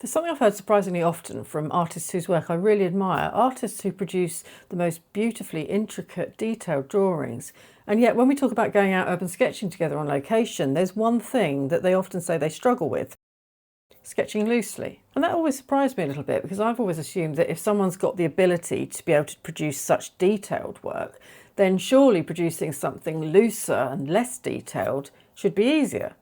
There's something I've heard surprisingly often from artists whose work I really admire, artists who produce the most beautifully intricate, detailed drawings. And yet when we talk about going out urban sketching together on location, there's one thing that they often say they struggle with: sketching loosely. And that always surprised me a little bit, because I've always assumed that if someone's got the ability to be able to produce such detailed work, then surely producing something looser and less detailed should be easier.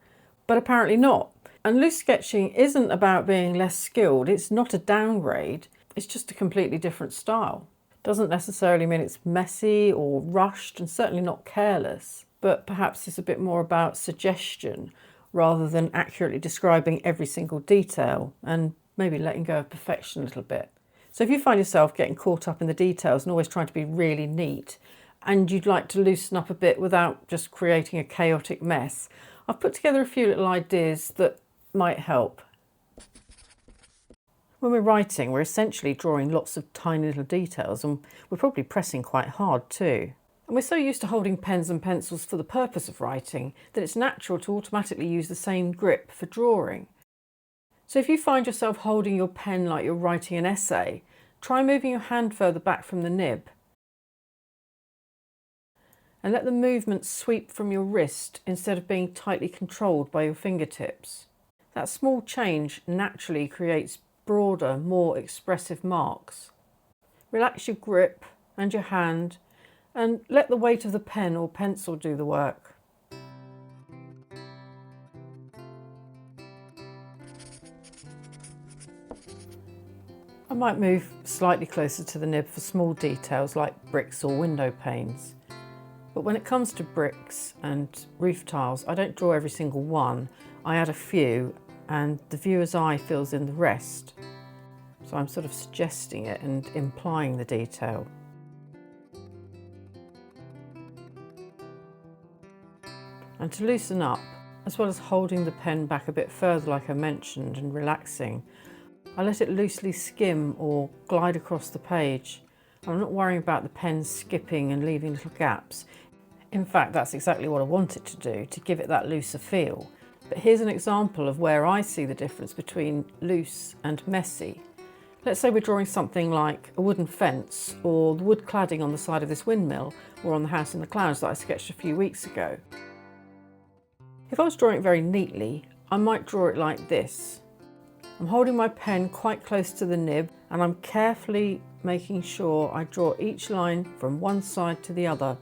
But apparently not. And loose sketching isn't about being less skilled. It's not a downgrade. It's just a completely different style. Doesn't necessarily mean it's messy or rushed, and certainly not careless. But perhaps it's a bit more about suggestion rather than accurately describing every single detail, and maybe letting go of perfection a little bit. So if you find yourself getting caught up in the details and always trying to be really neat, and you'd like to loosen up a bit without just creating a chaotic mess, I've put together a few little ideas that might help. When we're writing, we're essentially drawing lots of tiny little details, and we're probably pressing quite hard too. And we're so used to holding pens and pencils for the purpose of writing that it's natural to automatically use the same grip for drawing. So if you find yourself holding your pen like you're writing an essay, try moving your hand further back from the nib. And let the movement sweep from your wrist instead of being tightly controlled by your fingertips. That small change naturally creates broader, more expressive marks. Relax your grip and your hand, and let the weight of the pen or pencil do the work. I might move slightly closer to the nib for small details like bricks or window panes. But when it comes to bricks and roof tiles, I don't draw every single one. I add a few, and the viewer's eye fills in the rest. So I'm sort of suggesting it and implying the detail. And to loosen up, as well as holding the pen back a bit further like I mentioned and relaxing, I let it loosely skim or glide across the page. I'm not worrying about the pen skipping and leaving little gaps. In fact, that's exactly what I want it to do, to give it that looser feel. But here's an example of where I see the difference between loose and messy. Let's say we're drawing something like a wooden fence, or the wood cladding on the side of this windmill, or on the house in the clouds that I sketched a few weeks ago. If I was drawing it very neatly, I might draw it like this. I'm holding my pen quite close to the nib, and I'm carefully making sure I draw each line from one side to the other.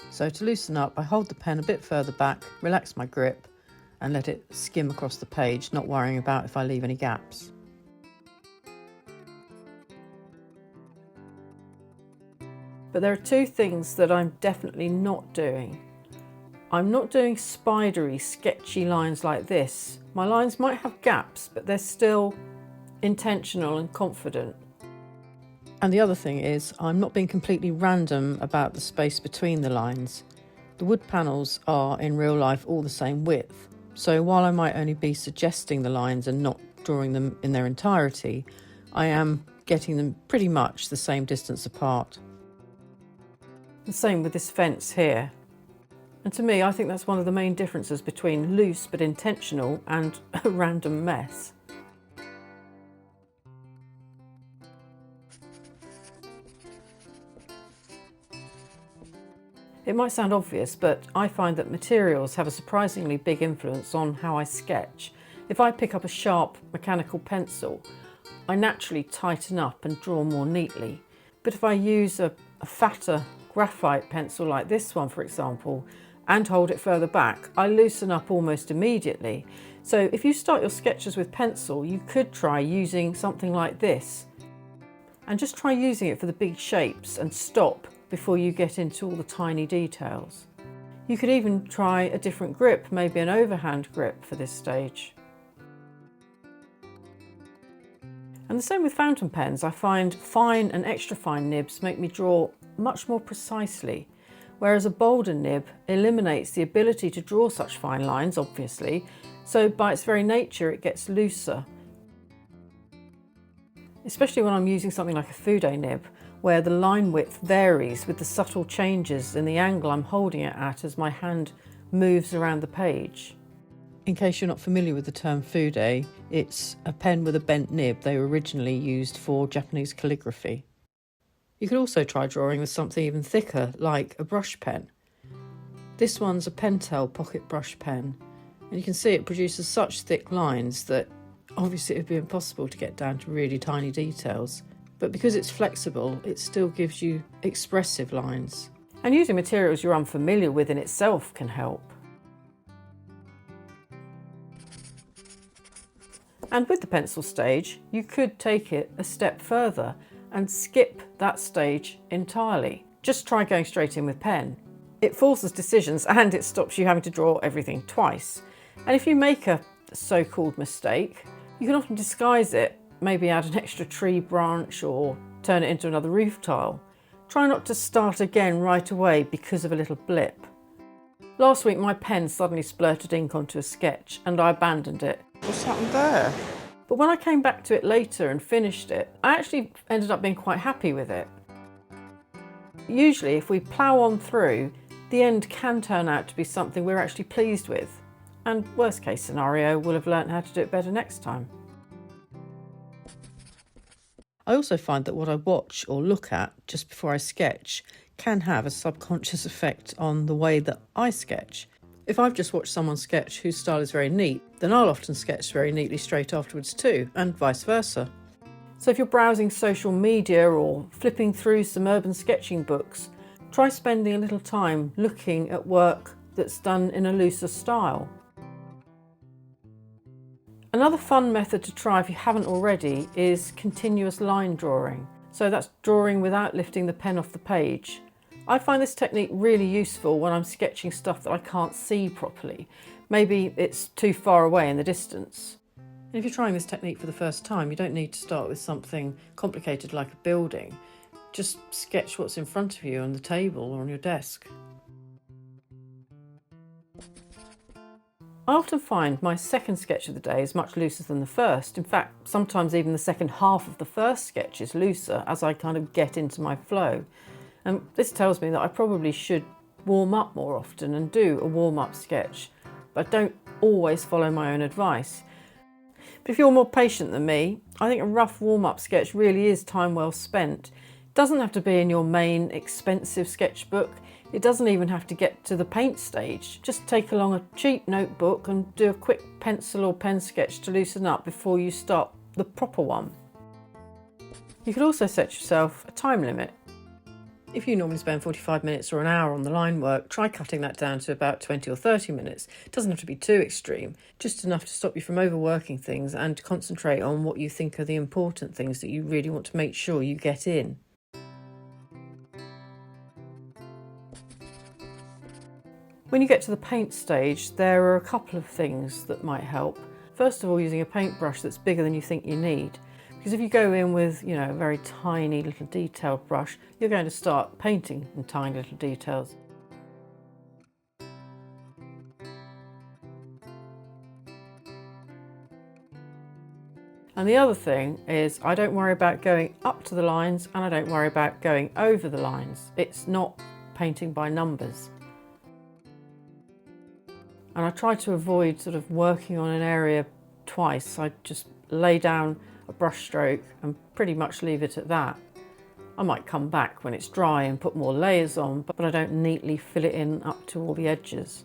So to loosen up, I hold the pen a bit further back, relax my grip, and let it skim across the page, not worrying about if I leave any gaps. But there are two things that I'm definitely not doing. I'm not doing spidery, sketchy lines like this. My lines might have gaps, but they're still intentional and confident. And the other thing is, I'm not being completely random about the space between the lines. The wood panels are, in real life, all the same width. So while I might only be suggesting the lines and not drawing them in their entirety, I am getting them pretty much the same distance apart. The same with this fence here. And to me, I think that's one of the main differences between loose but intentional and a random mess. It might sound obvious, but I find that materials have a surprisingly big influence on how I sketch. If I pick up a sharp mechanical pencil, I naturally tighten up and draw more neatly. But if I use a fatter graphite pencil like this one, for example, and hold it further back, I loosen up almost immediately. So if you start your sketches with pencil, you could try using something like this. And just try using it for the big shapes and stop before you get into all the tiny details. You could even try a different grip, maybe an overhand grip for this stage. And the same with fountain pens. I find fine and extra fine nibs make me draw much more precisely, whereas a bolder nib eliminates the ability to draw such fine lines, obviously, so by its very nature it gets looser. Especially when I'm using something like a Fude nib, where the line width varies with the subtle changes in the angle I'm holding it at as my hand moves around the page. In case you're not familiar with the term fude, it's a pen with a bent nib. They were originally used for Japanese calligraphy. You could also try drawing with something even thicker, like a brush pen. This one's a Pentel pocket brush pen, and you can see it produces such thick lines that obviously it would be impossible to get down to really tiny details. But because it's flexible, it still gives you expressive lines. And using materials you're unfamiliar with in itself can help. And with the pencil stage, you could take it a step further and skip that stage entirely. Just try going straight in with pen. It forces decisions and it stops you having to draw everything twice. And if you make a so-called mistake, you can often disguise it, maybe add an extra tree branch or turn it into another roof tile. Try not to start again right away because of a little blip. Last week my pen suddenly splurted ink onto a sketch and I abandoned it. What's happened there? But when I came back to it later and finished it, I actually ended up being quite happy with it. Usually if we plough on through, the end can turn out to be something we're actually pleased with. And worst case scenario, we'll have learnt how to do it better next time. I also find that what I watch or look at just before I sketch can have a subconscious effect on the way that I sketch. If I've just watched someone sketch whose style is very neat, then I'll often sketch very neatly straight afterwards too, and vice versa. So if you're browsing social media or flipping through some urban sketching books, try spending a little time looking at work that's done in a looser style. Another fun method to try if you haven't already is continuous line drawing. So that's drawing without lifting the pen off the page. I find this technique really useful when I'm sketching stuff that I can't see properly. Maybe it's too far away in the distance. And if you're trying this technique for the first time, you don't need to start with something complicated like a building. Just sketch what's in front of you on the table or on your desk. I often find my second sketch of the day is much looser than the first. In fact, sometimes even the second half of the first sketch is looser as I kind of get into my flow. And this tells me that I probably should warm up more often and do a warm-up sketch, but I don't always follow my own advice. But if you're more patient than me, I think a rough warm-up sketch really is time well spent. It doesn't have to be in your main expensive sketchbook. It doesn't even have to get to the paint stage. Just take along a cheap notebook and do a quick pencil or pen sketch to loosen up before you start the proper one. You could also set yourself a time limit. If you normally spend 45 minutes or an hour on the line work, try cutting that down to about 20 or 30 minutes. It doesn't have to be too extreme, just enough to stop you from overworking things and to concentrate on what you think are the important things that you really want to make sure you get in. When you get to the paint stage, there are a couple of things that might help. First of all, using a paintbrush that's bigger than you think you need. Because if you go in with, a very tiny little detailed brush, you're going to start painting in tiny little details. And the other thing is I don't worry about going up to the lines and I don't worry about going over the lines. It's not painting by numbers. And I try to avoid sort of working on an area twice. I just lay down a brush stroke and pretty much leave it at that. I might come back when it's dry and put more layers on, but I don't neatly fill it in up to all the edges.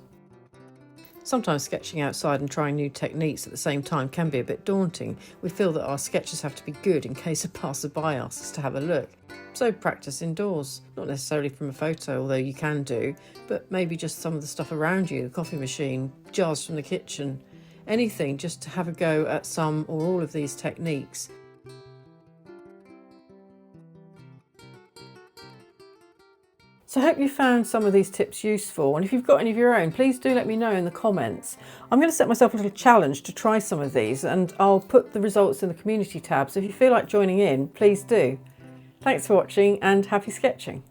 Sometimes sketching outside and trying new techniques at the same time can be a bit daunting. We feel that our sketches have to be good in case a passerby asks to have a look. So practice indoors, not necessarily from a photo, although you can do, but maybe just some of the stuff around you, the coffee machine, jars from the kitchen, anything just to have a go at some or all of these techniques. So I hope you found some of these tips useful, and if you've got any of your own, please do let me know in the comments. I'm going to set myself a little challenge to try some of these, and I'll put the results in the community tab, so if you feel like joining in, please do. Thanks for watching and happy sketching.